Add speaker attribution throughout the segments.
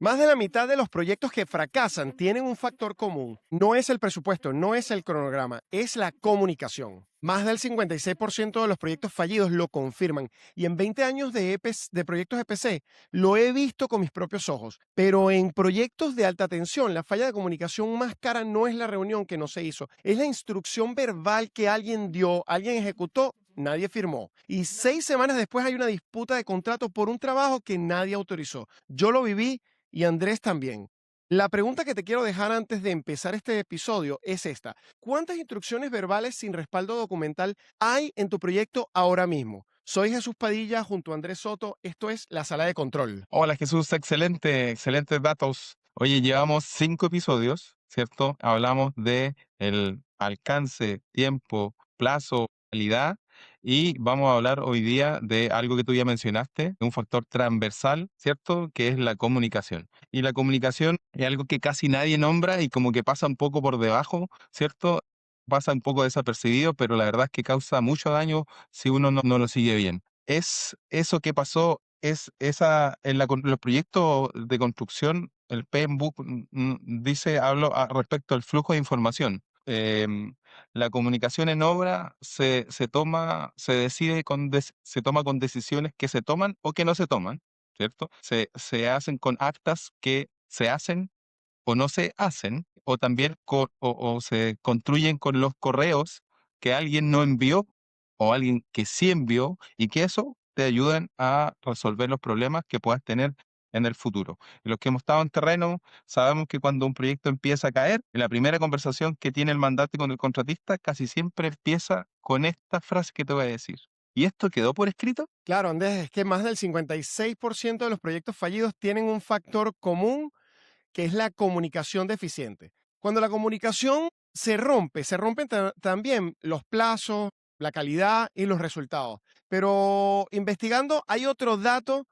Speaker 1: Más de la mitad de los proyectos que fracasan tienen un factor común. No es el presupuesto, no es el cronograma, es la comunicación. Más del 56% de los proyectos fallidos lo confirman. Y en 20 años de proyectos EPC, lo he visto con mis propios ojos. Pero en proyectos de alta tensión, la falla de comunicación más cara no es la reunión que no se hizo, es la instrucción verbal que alguien dio, alguien ejecutó. Nadie firmó. Y 6 semanas después hay una disputa de contrato por un trabajo que nadie autorizó. Yo lo viví y Andrés también. La pregunta que te quiero dejar antes de empezar este episodio es esta. ¿Cuántas instrucciones verbales sin respaldo documental hay en tu proyecto ahora mismo? Soy Jesús Padilla junto a Andrés Soto. Esto es La Sala de Control.
Speaker 2: Hola Jesús, excelentes datos. Oye, llevamos 5 episodios, ¿cierto? Hablamos de el alcance, tiempo, plazo, calidad y vamos a hablar hoy día de algo que tú ya mencionaste, un factor transversal, ¿cierto? Que es la comunicación. Y la comunicación es algo que casi nadie nombra y como que pasa un poco por debajo, ¿cierto? Pasa un poco desapercibido, pero la verdad es que causa mucho daño si uno no lo sigue bien. Es eso que pasó, es esa, los proyectos de construcción, el PMBOK dice, respecto al flujo de información. La comunicación en obra se toma con decisiones que se toman o que no se toman, ¿cierto? Se hacen con actas que se hacen o no se hacen, o también o se construyen con los correos que alguien no envió o alguien que sí envió, y que eso te ayuden a resolver los problemas que puedas tener en el futuro. Y los que hemos estado en terreno sabemos que cuando un proyecto empieza a caer, la primera conversación que tiene el mandante con el contratista casi siempre empieza con esta frase que te voy a decir. ¿Y esto quedó por escrito?
Speaker 1: Claro, Andrés, es que más del 56% de los proyectos fallidos tienen un factor común que es la comunicación deficiente. Cuando la comunicación se rompen también los plazos, la calidad y los resultados. Pero investigando hay otro dato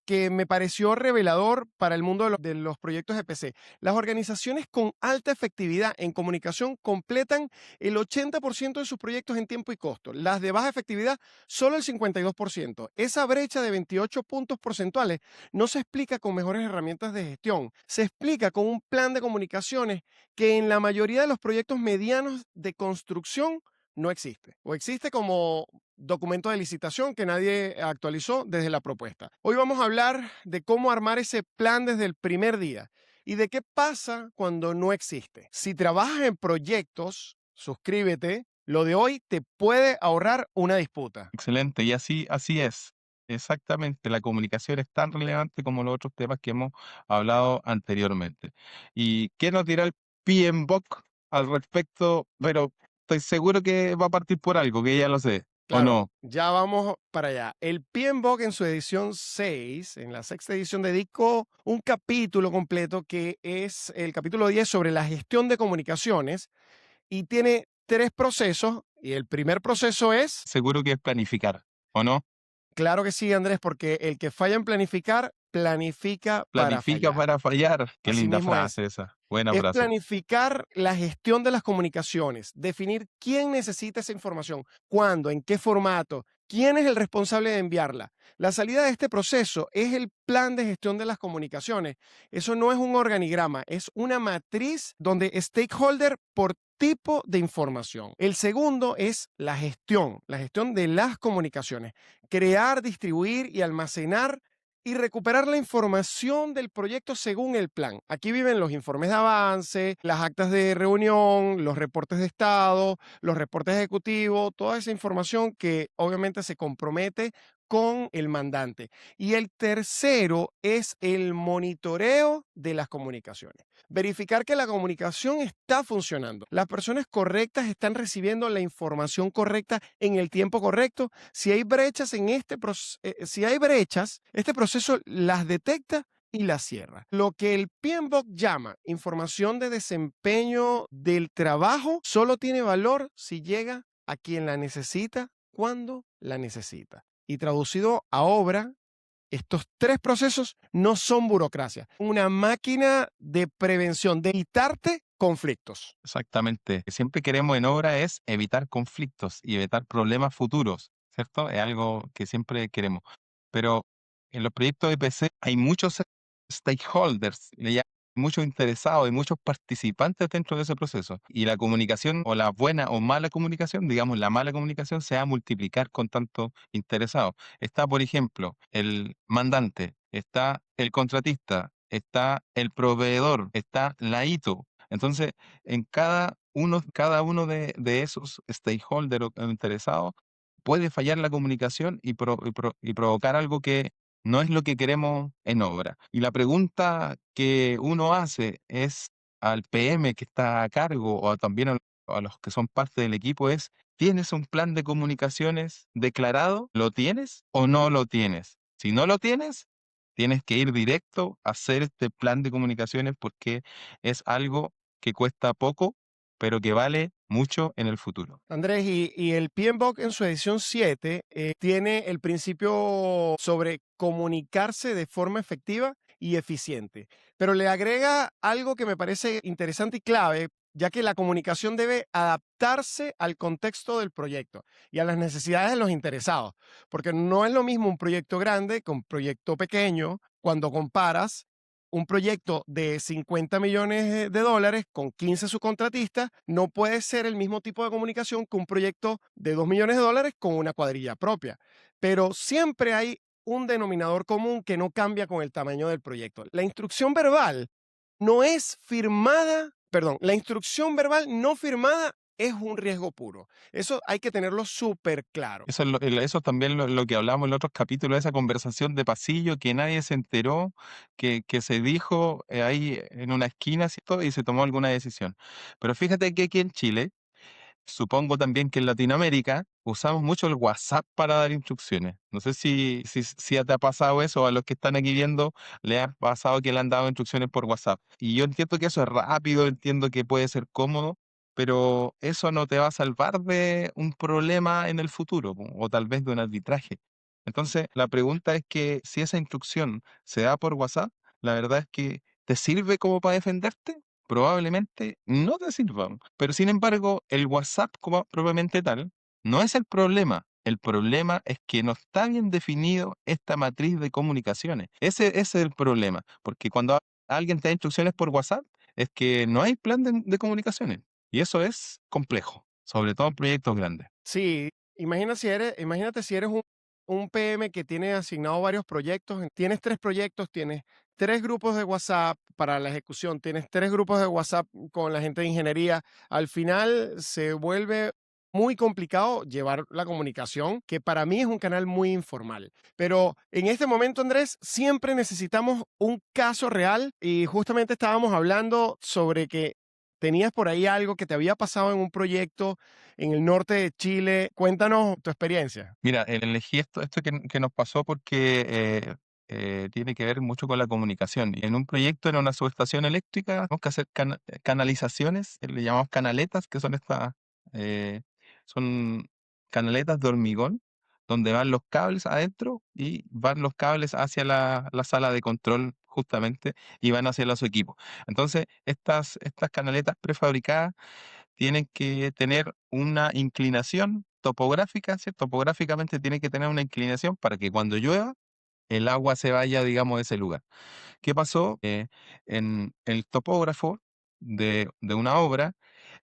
Speaker 1: que me pareció revelador para el mundo de los proyectos EPC. Las organizaciones con alta efectividad en comunicación completan el 80% de sus proyectos en tiempo y costo. Las de baja efectividad, solo el 52%. Esa brecha de 28 puntos porcentuales no se explica con mejores herramientas de gestión, se explica con un plan de comunicaciones que en la mayoría de los proyectos medianos de construcción no existe, o existe como documento de licitación que nadie actualizó desde la propuesta. Hoy vamos a hablar de cómo armar ese plan desde el primer día y de qué pasa cuando no existe. Si trabajas en proyectos, suscríbete. Lo de hoy te puede ahorrar una disputa.
Speaker 2: Excelente, y así es. Exactamente, la comunicación es tan relevante como los otros temas que hemos hablado anteriormente. ¿Y qué nos dirá el PMBOK al respecto? Pero estoy seguro que va a partir por algo, que ya lo sé, ¿o
Speaker 1: Claro,
Speaker 2: no?
Speaker 1: ya vamos para allá. El PMBOK en su edición 6, en la sexta edición, dedicó un capítulo completo que es el capítulo 10 sobre la gestión de comunicaciones y tiene 3 procesos. Y el primer proceso es,
Speaker 2: Seguro que es planificar, ¿o no?
Speaker 1: claro que sí, Andrés, porque el que falla en planificar, planifica para
Speaker 2: Planifica
Speaker 1: fallar.
Speaker 2: para fallar. Qué
Speaker 1: Así
Speaker 2: linda
Speaker 1: mismo es.
Speaker 2: frase esa. Buena
Speaker 1: Es
Speaker 2: frase.
Speaker 1: planificar la gestión de las comunicaciones, definir quién necesita esa información, cuándo, en qué formato, quién es el responsable de enviarla. La salida de este proceso es el plan de gestión de las comunicaciones. Eso no es un organigrama, es una matriz donde stakeholder por tipo de información. El segundo es la gestión de las comunicaciones. Crear, distribuir y almacenar y recuperar la información del proyecto según el plan. Aquí viven los informes de avance, las actas de reunión, los reportes de estado, los reportes ejecutivos, toda esa información que obviamente se compromete con el mandante. Y el tercero es el monitoreo de las comunicaciones. Verificar que la comunicación está funcionando. Las personas correctas están recibiendo la información correcta en el tiempo correcto. Si hay brechas este proceso las detecta y las cierra. Lo que el PMBOK llama información de desempeño del trabajo solo tiene valor si llega a quien la necesita cuando la necesita. Y traducido a obra, estos 3 procesos no son burocracia, una máquina de prevención, de evitarte conflictos.
Speaker 2: Exactamente. Siempre queremos en obra es evitar conflictos y evitar problemas futuros, ¿cierto? Es algo que siempre queremos. Pero en los proyectos de PC hay muchos stakeholders, le llaman, muchos interesados y muchos participantes dentro de ese proceso. Y la comunicación, o la buena o mala comunicación, digamos, la mala comunicación se va a multiplicar con tantos interesados. Está, por ejemplo, el mandante, está el contratista, está el proveedor, está la ITO. Entonces, en cada uno de esos stakeholders o interesados puede fallar la comunicación y provocar algo que no es lo que queremos en obra. Y la pregunta que uno hace es al PM que está a cargo, o también a los que son parte del equipo, es: ¿tienes un plan de comunicaciones declarado? ¿Lo tienes o no lo tienes? Si no lo tienes, tienes que ir directo a hacer este plan de comunicaciones, porque es algo que cuesta poco, pero que vale mucho en el futuro.
Speaker 1: Andrés, y el PMBOK en su edición 7 tiene el principio sobre comunicarse de forma efectiva y eficiente, pero le agrega algo que me parece interesante y clave, ya que la comunicación debe adaptarse al contexto del proyecto y a las necesidades de los interesados, porque no es lo mismo un proyecto grande que un proyecto pequeño cuando comparas un proyecto de 50 millones de dólares con 15 subcontratistas. No puede ser el mismo tipo de comunicación que un proyecto de 2 millones de dólares con una cuadrilla propia. Pero siempre hay un denominador común que no cambia con el tamaño del proyecto. La instrucción verbal no es firmada, perdón, la instrucción verbal no firmada es un riesgo puro. Eso hay que tenerlo súper claro.
Speaker 2: Eso también lo que hablamos en otros capítulos, esa conversación de pasillo que nadie se enteró, que se dijo ahí en una esquina, ¿cierto? Y se tomó alguna decisión. Pero fíjate que aquí en Chile, supongo también que en Latinoamérica, usamos mucho el WhatsApp para dar instrucciones. No sé si te ha pasado eso, o a los que están aquí viendo le ha pasado que le han dado instrucciones por WhatsApp. Y yo entiendo que eso es rápido, entiendo que puede ser cómodo, pero eso no te va a salvar de un problema en el futuro, o tal vez de un arbitraje. Entonces, la pregunta es que si esa instrucción se da por WhatsApp, la verdad es que ¿te sirve como para defenderte? Probablemente no te sirvan. Pero sin embargo, el WhatsApp como propiamente tal no es el problema. El problema es que no está bien definido esta matriz de comunicaciones. Ese es el problema, porque cuando alguien te da instrucciones por WhatsApp, es que no hay plan de comunicaciones. Y eso es complejo, sobre todo en proyectos grandes.
Speaker 1: Sí, imagínate si eres un PM que tiene asignado varios proyectos, tienes 3 proyectos, tienes 3 grupos de WhatsApp para la ejecución, tienes 3 grupos de WhatsApp con la gente de ingeniería. Al final se vuelve muy complicado llevar la comunicación, que para mí es un canal muy informal. Pero en este momento, Andrés, siempre necesitamos un caso real y justamente estábamos hablando sobre que tenías por ahí algo que te había pasado en un proyecto en el norte de Chile. Cuéntanos tu experiencia.
Speaker 2: Mira, elegí esto que nos pasó porque tiene que ver mucho con la comunicación. Y en un proyecto, en una subestación eléctrica, tenemos que hacer canalizaciones, le llamamos canaletas, que eh, son canaletas de hormigón, donde van los cables adentro y van los cables hacia la sala de control justamente, y van hacia los equipos. Entonces, estas canaletas prefabricadas tienen que tener una inclinación topográfica, ¿cierto? Topográficamente tienen que tener una inclinación para que cuando llueva, el agua se vaya, digamos, de ese lugar. ¿Qué pasó? En el topógrafo de una obra,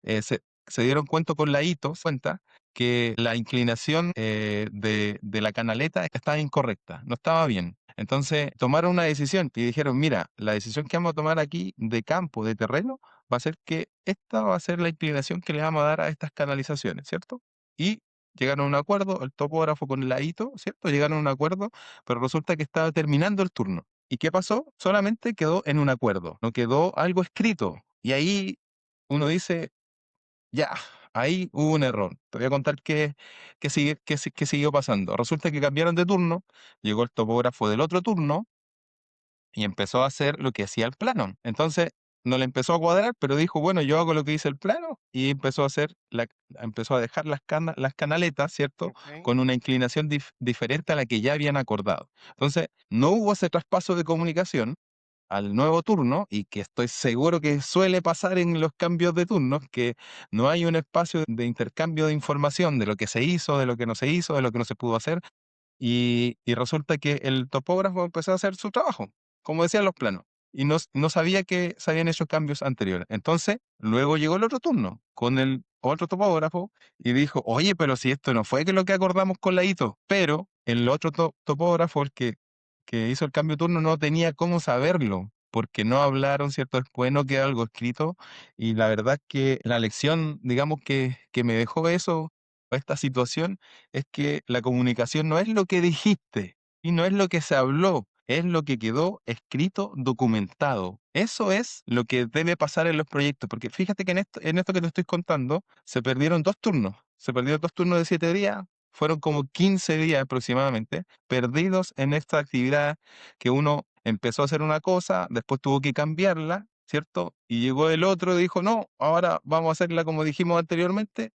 Speaker 2: se dieron cuenta con la cuenta que la inclinación de la canaleta estaba incorrecta, no estaba bien. Entonces tomaron una decisión y dijeron: mira, la decisión que vamos a tomar aquí de campo, de terreno, va a ser que esta va a ser la inclinación que le vamos a dar a estas canalizaciones, ¿cierto? Y llegaron a un acuerdo, el topógrafo con la ¿cierto? Llegaron a un acuerdo, pero resulta que estaba terminando el turno. ¿Y qué pasó? Solamente quedó en un acuerdo, no quedó algo escrito. Y ahí uno dice: ya, ahí hubo un error. Te voy a contar qué siguió pasando. Resulta que cambiaron de turno, llegó el topógrafo del otro turno y empezó a hacer lo que hacía el plano. Entonces, no le empezó a cuadrar, pero dijo: bueno, yo hago lo que dice el plano, y empezó a dejar las canaletas, ¿cierto?
Speaker 1: Ok.
Speaker 2: Con una inclinación diferente a la que ya habían acordado. Entonces, no hubo ese traspaso de comunicación al nuevo turno, y que estoy seguro que suele pasar en los cambios de turnos, que no hay un espacio de intercambio de información de lo que se hizo, de lo que no se hizo, de lo que no se pudo hacer, y resulta que el topógrafo empezó a hacer su trabajo. como decían los planos. Y no sabía que se habían hecho cambios anteriores. Entonces, luego llegó el otro turno con el otro topógrafo y dijo, oye, pero si esto no fue que lo que acordamos con la ITO, pero el otro topógrafo, el que hizo el cambio de turno, no tenía cómo saberlo, porque no hablaron, ¿cierto? Después no quedó algo escrito. Y la verdad que la lección, digamos, que me dejó eso, esta situación, es que la comunicación no es lo que dijiste y no es lo que se habló, es lo que quedó escrito, documentado. Eso es lo que debe pasar en los proyectos, porque fíjate que en esto que te estoy contando, se perdieron 2 turnos. Se perdieron 2 turnos de 7 días, fueron como 15 días aproximadamente, perdidos en esta actividad que uno empezó a hacer una cosa, después tuvo que cambiarla, ¿cierto? Y llegó el otro y dijo, no, ahora vamos a hacerla como dijimos anteriormente,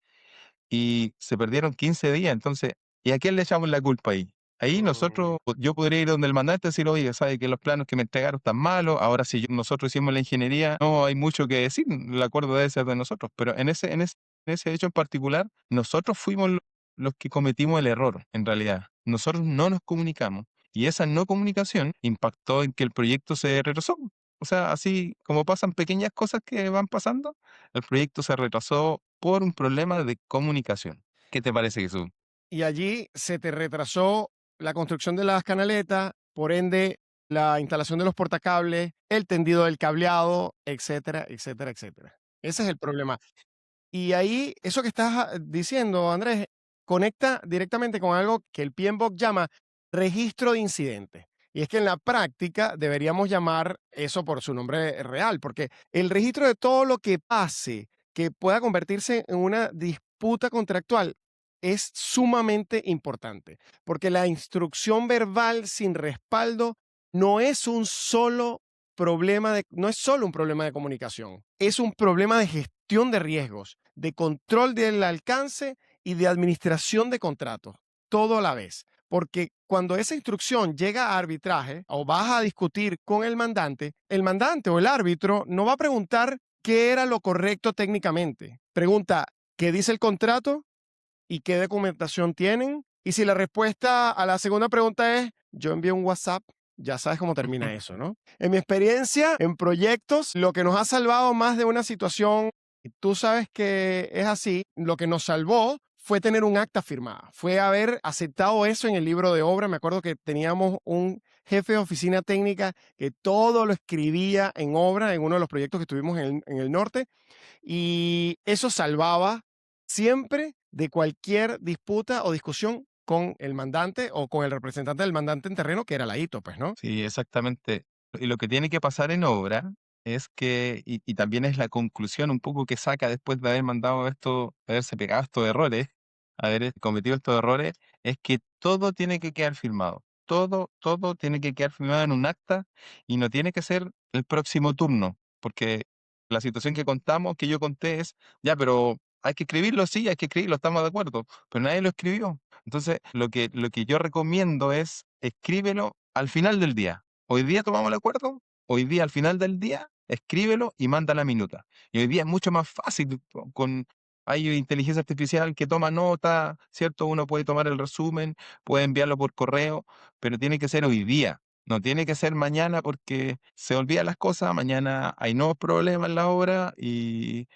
Speaker 2: y se perdieron 15 días. Entonces, ¿y a quién le echamos la culpa ahí? Ahí
Speaker 1: Mm.
Speaker 2: nosotros, yo podría ir donde el mandante y decir, oye, sabe que los planos que me entregaron están malos, ahora si nosotros hicimos la ingeniería, no hay mucho que decir, el acuerdo debe ser de nosotros, pero en ese hecho en particular, nosotros fuimos los que cometimos el error, en realidad. Nosotros no nos comunicamos y esa no comunicación impactó en que el proyecto se retrasó. O sea, así como pasan pequeñas cosas que van pasando, el proyecto se retrasó por un problema de comunicación. ¿Qué te parece, Jesús?
Speaker 1: Y allí se te retrasó la construcción de las canaletas, por ende, la instalación de los portacables, el tendido del cableado, etcétera, etcétera, etcétera. Ese es el problema. Y ahí, eso que estás diciendo, Andrés, conecta directamente con algo que el PMBOK llama registro de incidentes. Y es que en la práctica deberíamos llamar eso por su nombre real, porque el registro de todo lo que pase que pueda convertirse en una disputa contractual es sumamente importante, porque la instrucción verbal sin respaldo no es un solo no es solo un problema de comunicación, es un problema de gestión de riesgos, de control del alcance y de administración de contratos, todo a la vez. Porque cuando esa instrucción llega a arbitraje o vas a discutir con el mandante o el árbitro no va a preguntar qué era lo correcto técnicamente. Pregunta, ¿qué dice el contrato y qué documentación tienen? Y si la respuesta a la segunda pregunta es, yo envié un WhatsApp, ya sabes cómo termina eso, ¿no? En mi experiencia, en proyectos, lo que nos ha salvado más de una situación, y tú sabes que es así, lo que nos salvó fue tener un acta firmada, fue haber aceptado eso en el libro de obra. Me acuerdo que teníamos un jefe de oficina técnica que todo lo escribía en obra en uno de los proyectos que tuvimos en el norte, y eso salvaba siempre de cualquier disputa o discusión con el mandante o con el representante del mandante en terreno, que era la ITO, pues, ¿no?
Speaker 2: Sí, exactamente. Y lo que tiene que pasar en obra es que, y también es la conclusión un poco que saca después de haber mandado esto, haberse pegado estos errores, haber cometido estos errores, es que todo tiene que quedar firmado. Todo tiene que quedar firmado en un acta y no tiene que ser el próximo turno, porque la situación que contamos, que yo conté es, ya, pero hay que escribirlo, sí, hay que escribirlo, estamos de acuerdo, pero nadie lo escribió. Entonces, lo que yo recomiendo es escríbelo al final del día. Hoy día tomamos el acuerdo, hoy día al final del día, escríbelo y manda la minuta. Y hoy día es mucho más fácil hay inteligencia artificial que toma nota, ¿cierto? Uno puede tomar el resumen, puede enviarlo por correo, pero tiene que ser hoy día. No tiene que ser mañana porque se olvidan las cosas, mañana hay nuevos problemas en la obra y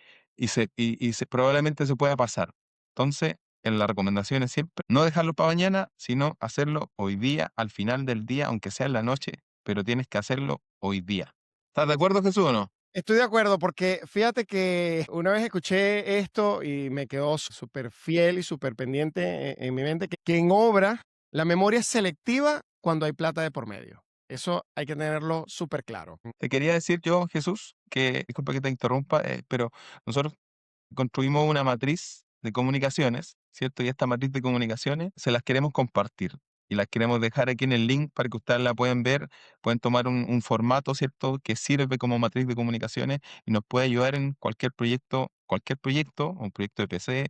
Speaker 2: probablemente se pueda pasar. Entonces, en la recomendación es siempre no dejarlo para mañana, sino hacerlo hoy día, al final del día, aunque sea en la noche, pero tienes que hacerlo hoy día. ¿Estás de acuerdo, Jesús, o no?
Speaker 1: Estoy de acuerdo porque fíjate que una vez escuché esto y me quedó súper fiel y súper pendiente en mi mente que en obra la memoria es selectiva cuando hay plata de por medio. Eso hay que tenerlo súper claro.
Speaker 2: Te quería decir yo, Jesús, que, disculpa que te interrumpa, pero nosotros construimos una matriz de comunicaciones, ¿cierto? Y esta matriz de comunicaciones se las queremos compartir y las queremos dejar aquí en el link para que ustedes la puedan ver, pueden tomar un formato, ¿cierto? Que sirve como matriz de comunicaciones y nos puede ayudar en cualquier proyecto, un proyecto de PC,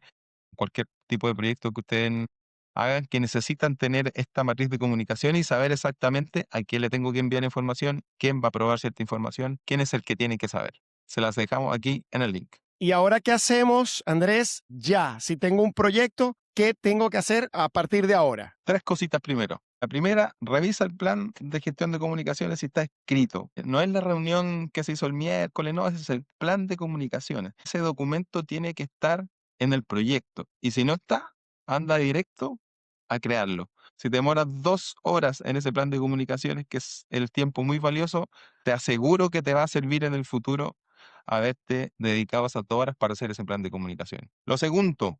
Speaker 2: cualquier tipo de proyecto que ustedes hagan, que necesitan tener esta matriz de comunicación y saber exactamente a quién le tengo que enviar información, quién va a probar cierta información, quién es el que tiene que saber. Se las dejamos aquí en el link.
Speaker 1: ¿Y ahora qué hacemos, Andrés? Ya, si tengo un proyecto, ¿qué tengo que hacer a partir de ahora?
Speaker 2: 3 cositas primero. La primera, revisa el plan de gestión de comunicaciones si está escrito. No es la reunión que se hizo el miércoles, no, ese es el plan de comunicaciones. Ese documento tiene que estar en el proyecto. Y si no está, anda directo a crearlo. Si te demoras 2 horas en ese plan de comunicaciones, que es el tiempo muy valioso, te aseguro que te va a servir en el futuro haberte dedicado esas 2 horas para hacer ese plan de comunicaciones. Lo segundo,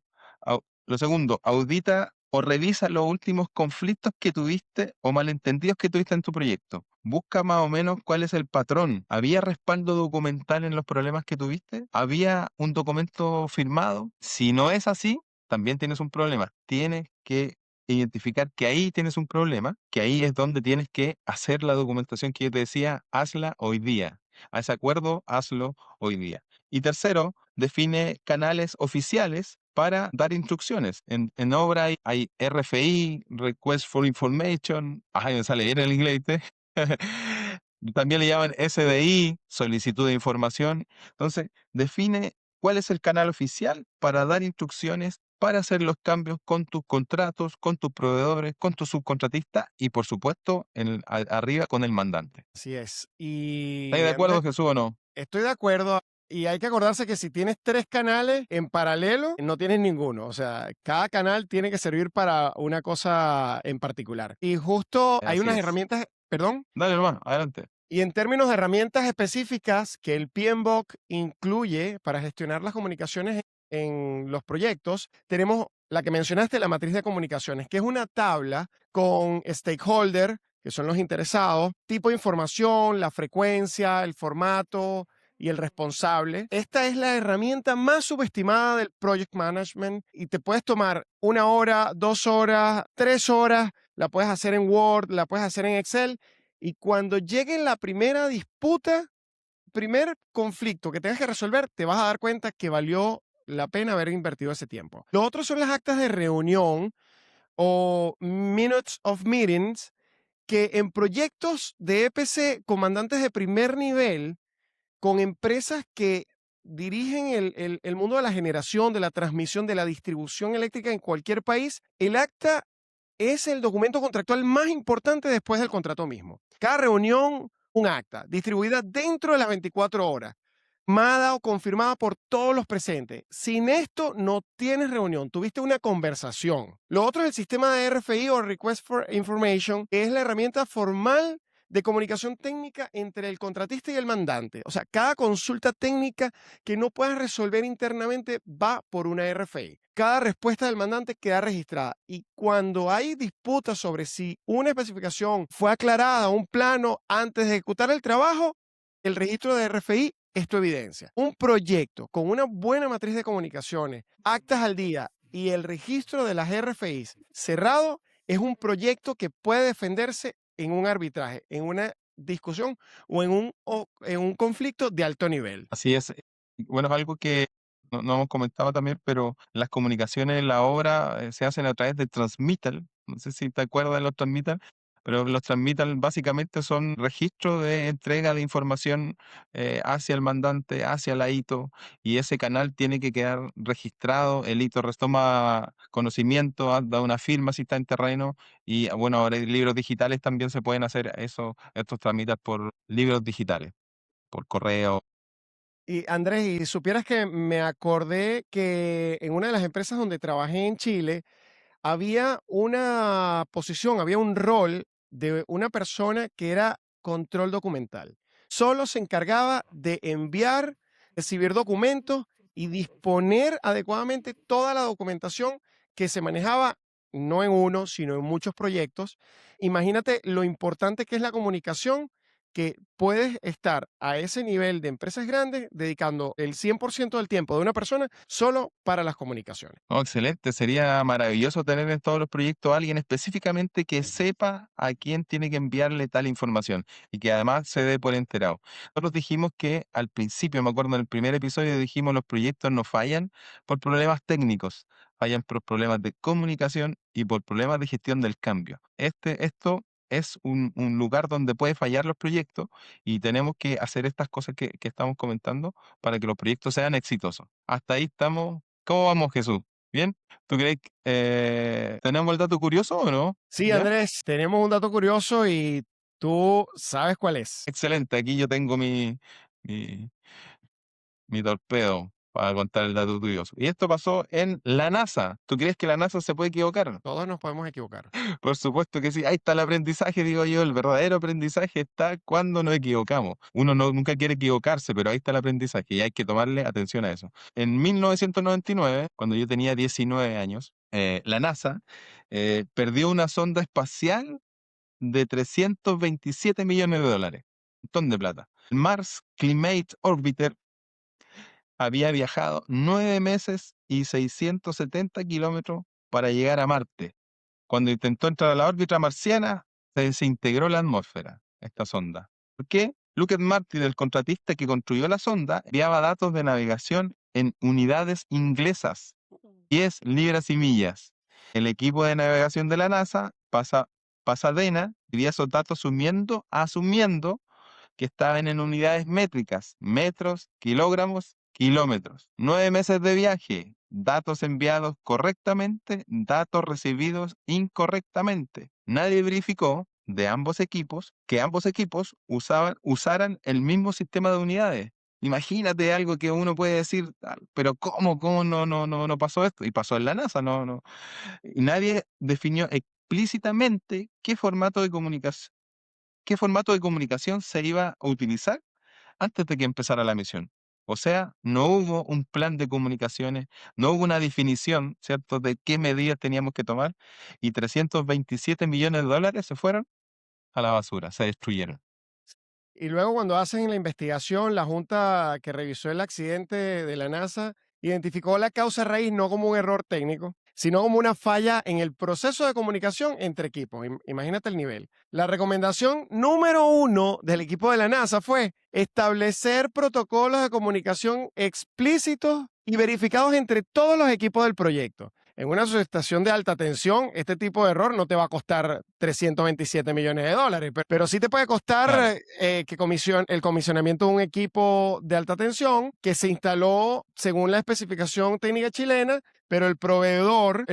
Speaker 2: audita o revisa los últimos conflictos que tuviste o malentendidos que tuviste en tu proyecto. Busca más o menos cuál es el patrón. ¿Había respaldo documental en los problemas que tuviste? ¿Había un documento firmado? Si no es así, también tienes un problema. Tienes que identificar que ahí tienes un problema, que ahí es donde tienes que hacer la documentación que yo te decía, hazla hoy día. A ese acuerdo, hazlo hoy día. Y tercero, define canales oficiales para dar instrucciones. En obra hay RFI, Request for Information, ajá, me sale bien el inglés, ¿viste? También le llaman SDI, solicitud de información. Entonces, define cuál es el canal oficial para dar instrucciones para hacer los cambios con tus contratos, con tus proveedores, con tu subcontratista y, por supuesto, arriba con el mandante.
Speaker 1: Así es.
Speaker 2: ¿Estás de
Speaker 1: Y
Speaker 2: acuerdo,
Speaker 1: Andrés,
Speaker 2: Jesús, o no?
Speaker 1: estoy de acuerdo. Y hay que acordarse que si tienes 3 canales en paralelo, no tienes ninguno. O sea, cada canal tiene que servir para una cosa en particular. Y justo hay
Speaker 2: Así
Speaker 1: unas
Speaker 2: es.
Speaker 1: herramientas, perdón,
Speaker 2: Dale, hermano, adelante.
Speaker 1: y en términos de herramientas específicas que el PMBOK incluye para gestionar las comunicaciones en los proyectos, tenemos la que mencionaste, la matriz de comunicaciones, que es una tabla con stakeholder, que son los interesados, tipo de información, la frecuencia, el formato y el responsable. Esta es la herramienta más subestimada del project management y te puedes tomar 1 hora, 2 horas, 3 horas, la puedes hacer en Word, la puedes hacer en Excel y cuando llegue la primera disputa, primer conflicto que tengas que resolver, te vas a dar cuenta que valió la pena haber invertido ese tiempo. Lo otro son las actas de reunión o minutes of meetings, que en proyectos de EPC, comandantes de primer nivel, con empresas que dirigen el mundo de la generación, de la transmisión, de la distribución eléctrica en cualquier país, el acta es el documento contractual más importante después del contrato mismo. Cada reunión, un acta, distribuida dentro de las 24 horas, firmada o confirmada por todos los presentes. Sin esto no tienes reunión, tuviste una conversación. Lo otro es el sistema de RFI o Request for Information, que es la herramienta formal de comunicación técnica entre el contratista y el mandante. O sea, cada consulta técnica que no puedas resolver internamente va por una RFI. Cada respuesta del mandante queda registrada y cuando hay disputas sobre si una especificación fue aclarada, un plano antes de ejecutar el trabajo, el registro de RFI es tu evidencia. Un proyecto con una buena matriz de comunicaciones, actas al día y el registro de las RFIs cerrado es un proyecto que puede defenderse en un arbitraje, en una discusión o en un conflicto de alto nivel.
Speaker 2: Así es. Bueno, es algo que no hemos comentado también, pero las comunicaciones en la obra se hacen a través de transmittal. No sé si te acuerdas de los transmittal, pero los transmittal básicamente son registros de entrega de información hacia el mandante, hacia la ITO, y ese canal tiene que quedar registrado. El ITO toma conocimiento, da una firma si está en terreno, y bueno, ahora hay libros digitales también se pueden hacer eso, estos transmittal por libros digitales, por correo.
Speaker 1: Y Andrés, y supieras que me acordé que en una de las empresas donde trabajé en Chile, había una posición, había un rol de una persona que era control documental. Solo se encargaba de enviar, recibir documentos y disponer adecuadamente toda la documentación que se manejaba no en uno, sino en muchos proyectos. Imagínate lo importante que es la comunicación, que puedes estar a ese nivel de empresas grandes dedicando el 100% del tiempo de una persona solo para las comunicaciones.
Speaker 2: Oh, excelente, sería maravilloso tener en todos los proyectos a alguien específicamente que sepa a quién tiene que enviarle tal información y que además se dé por enterado. Nosotros dijimos que al principio, me acuerdo en el primer episodio, dijimos los proyectos no fallan por problemas técnicos, fallan por problemas de comunicación y por problemas de gestión del cambio. Esto es un lugar donde puede fallar los proyectos y tenemos que hacer estas cosas que estamos comentando para que los proyectos sean exitosos. Hasta ahí estamos. ¿Cómo vamos, Jesús? Bien, ¿tú crees que tenemos el dato curioso o no?
Speaker 1: Sí,
Speaker 2: ¿Ya?
Speaker 1: Andrés, tenemos un dato curioso y tú sabes cuál es.
Speaker 2: Excelente, aquí yo tengo mi, mi torpedo para contar el dato curioso. Y esto pasó en la NASA. ¿Tú crees que la NASA se puede equivocar?
Speaker 1: Todos nos podemos equivocar.
Speaker 2: Por supuesto que sí. Ahí está el aprendizaje, digo yo. El verdadero aprendizaje está cuando nos equivocamos. Uno nunca quiere equivocarse, pero ahí está el aprendizaje y hay que tomarle atención a eso. En 1999, cuando yo tenía 19 años, la NASA perdió una sonda espacial de 327 millones de dólares. Un montón de plata. El Mars Climate Orbiter había viajado 9 meses y 670 kilómetros para llegar a Marte. Cuando intentó entrar a la órbita marciana, se desintegró la atmósfera, esta sonda. ¿Por qué? Lockheed Martin, el contratista que construyó la sonda, enviaba datos de navegación en unidades inglesas, 10 libras y millas. El equipo de navegación de la NASA, Pasadena, dividía esos datos asumiendo que estaban en unidades métricas, metros, kilogramos, kilómetros. 9 meses de viaje, datos enviados correctamente, datos recibidos incorrectamente. Nadie verificó de ambos equipos que ambos equipos usaran el mismo sistema de unidades. Imagínate algo que uno puede decir, pero ¿cómo no pasó esto? Y pasó en la NASA, no. Y nadie definió explícitamente qué formato de comunicación se iba a utilizar antes de que empezara la misión. O sea, no hubo un plan de comunicaciones, no hubo una definición, ¿cierto?, de qué medidas teníamos que tomar y 327 millones de dólares se fueron a la basura, se destruyeron.
Speaker 1: Y luego cuando hacen la investigación, la junta que revisó el accidente de la NASA identificó la causa raíz no como un error técnico, sino como una falla en el proceso de comunicación entre equipos. Imagínate el nivel. La recomendación número uno del equipo de la NASA fue establecer protocolos de comunicación explícitos y verificados entre todos los equipos del proyecto. En una subestación de alta tensión, este tipo de error no te va a costar 327 millones de dólares, pero sí te puede
Speaker 2: Claro.
Speaker 1: costar el comisionamiento de un equipo de alta tensión que se instaló según la especificación técnica chilena, pero el proveedor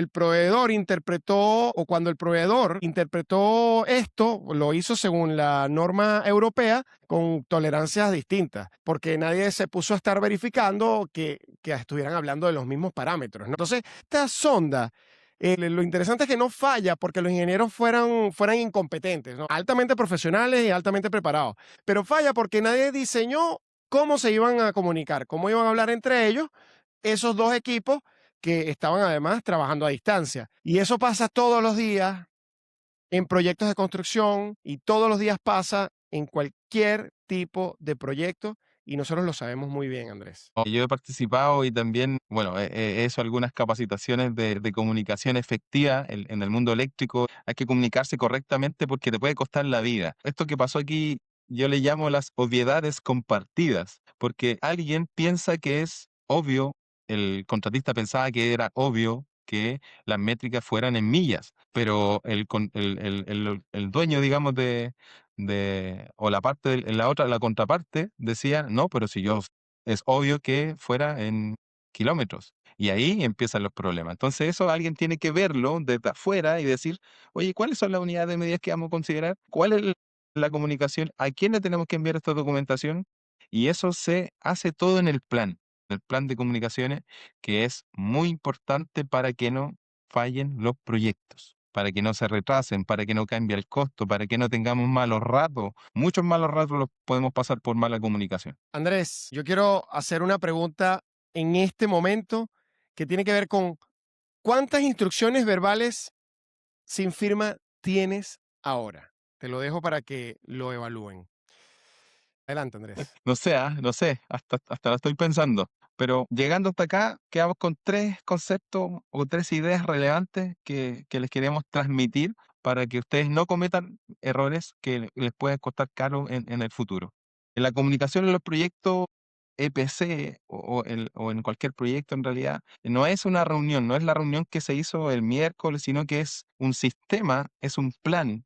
Speaker 1: interpretó, o cuando el proveedor interpretó esto, lo hizo según la norma europea con tolerancias distintas, porque nadie se puso a estar verificando que estuvieran hablando de los mismos parámetros, ¿no? Entonces, esta sonda, lo interesante es que no falla porque los ingenieros fueran incompetentes, ¿no? Altamente profesionales y altamente preparados, pero falla porque nadie diseñó cómo se iban a comunicar, cómo iban a hablar entre ellos esos dos equipos que estaban además trabajando a distancia. Y eso pasa todos los días en proyectos de construcción y todos los días pasa en cualquier tipo de proyecto y nosotros lo sabemos muy bien, Andrés.
Speaker 2: Yo he participado y también, bueno, he hecho algunas capacitaciones de comunicación efectiva en el mundo eléctrico. Hay que comunicarse correctamente porque te puede costar la vida. Esto que pasó aquí, yo le llamo las obviedades compartidas, porque alguien piensa que es obvio, el contratista pensaba que era obvio que las métricas fueran en millas, pero el dueño, digamos, o la parte, la contraparte decía, no, pero si yo es obvio que fuera en kilómetros. Y ahí empiezan los problemas. Entonces, eso alguien tiene que verlo desde afuera y decir, oye, ¿cuáles son las unidades de medidas que vamos a considerar? ¿Cuál es la comunicación? ¿A quién le tenemos que enviar esta documentación? Y eso se hace todo en el plan de comunicaciones, que es muy importante para que no fallen los proyectos, para que no se retrasen, para que no cambie el costo, para que no tengamos malos ratos. Muchos malos ratos los podemos pasar por mala comunicación.
Speaker 1: Andrés, yo quiero hacer una pregunta en este momento que tiene que ver con cuántas instrucciones verbales sin firma tienes ahora. Te lo dejo para que lo evalúen. Adelante, Andrés.
Speaker 2: No sé, hasta lo estoy pensando. Pero llegando hasta acá, quedamos con 3 conceptos o 3 ideas relevantes que les queremos transmitir para que ustedes no cometan errores que les puedan costar caro en el futuro. En la comunicación en los proyectos EPC o en cualquier proyecto en realidad, no es una reunión, no es la reunión que se hizo el miércoles, sino que es un sistema, es un plan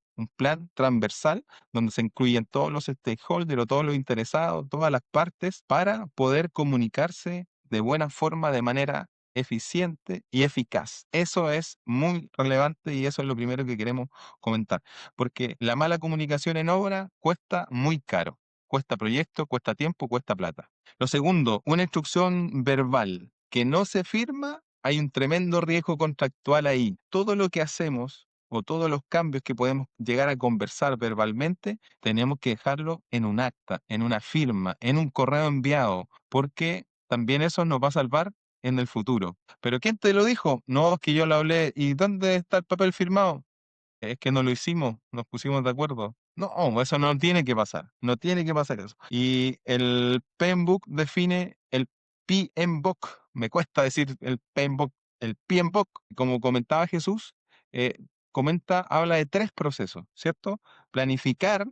Speaker 2: transversal donde se incluyen todos los stakeholders o todos los interesados, todas las partes, para poder comunicarse de buena forma, de manera eficiente y eficaz. Eso es muy relevante y eso es lo primero que queremos comentar, porque la mala comunicación en obra cuesta muy caro. Cuesta proyecto, cuesta tiempo, cuesta plata. Lo segundo, una instrucción verbal que no se firma, hay un tremendo riesgo contractual ahí. Todo lo que hacemos o todos los cambios que podemos llegar a conversar verbalmente, tenemos que dejarlo en un acta, en una firma, en un correo enviado, porque también eso nos va a salvar en el futuro. ¿Pero quién te lo dijo? No, es que yo lo hablé. ¿Y dónde está el papel firmado? Es que no lo hicimos, nos pusimos de acuerdo. No, eso no tiene que pasar, no tiene que pasar eso. Y el PMBOK define el PMBOK, me cuesta decir el PMBOK, como comentaba Jesús, eh, habla de tres procesos, ¿cierto? Planificar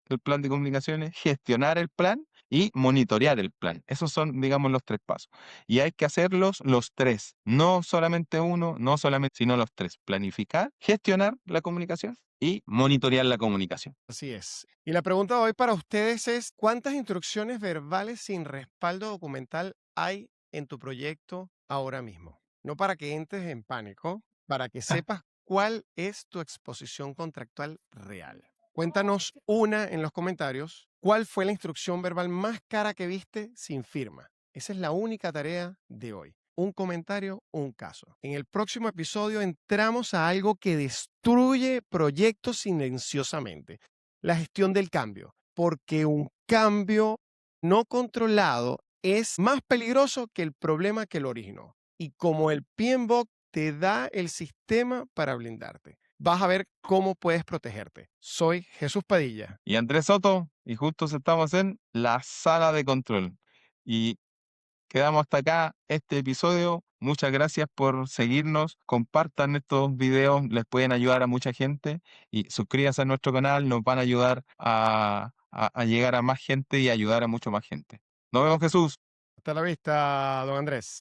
Speaker 2: el plan de comunicaciones, gestionar el plan y monitorear el plan. Esos son, digamos, los tres pasos. Y hay que hacerlos los tres, no solamente uno, no solamente, sino los tres. Planificar, gestionar la comunicación y monitorear la comunicación.
Speaker 1: Así es. Y la pregunta de hoy para ustedes es, ¿cuántas instrucciones verbales sin respaldo documental hay en tu proyecto ahora mismo? No para que entres en pánico, para que sepas cuál es tu exposición contractual real. Cuéntanos una en los comentarios. ¿Cuál fue la instrucción verbal más cara que viste sin firma? Esa es la única tarea de hoy. Un comentario, un caso. En el próximo episodio entramos a algo que destruye proyectos silenciosamente, la gestión del cambio, porque un cambio no controlado es más peligroso que el problema que lo originó. Y como el PMBOK te da el sistema para blindarte, vas a ver cómo puedes protegerte. Soy Jesús Padilla.
Speaker 2: Y Andrés Soto, y justo estamos en la sala de control. Y quedamos hasta acá este episodio. Muchas gracias por seguirnos. Compartan estos videos, les pueden ayudar a mucha gente. Y suscríbanse a nuestro canal, nos van a ayudar a llegar a más gente y ayudar a mucho más gente. Nos vemos, Jesús.
Speaker 1: Hasta la vista, don Andrés.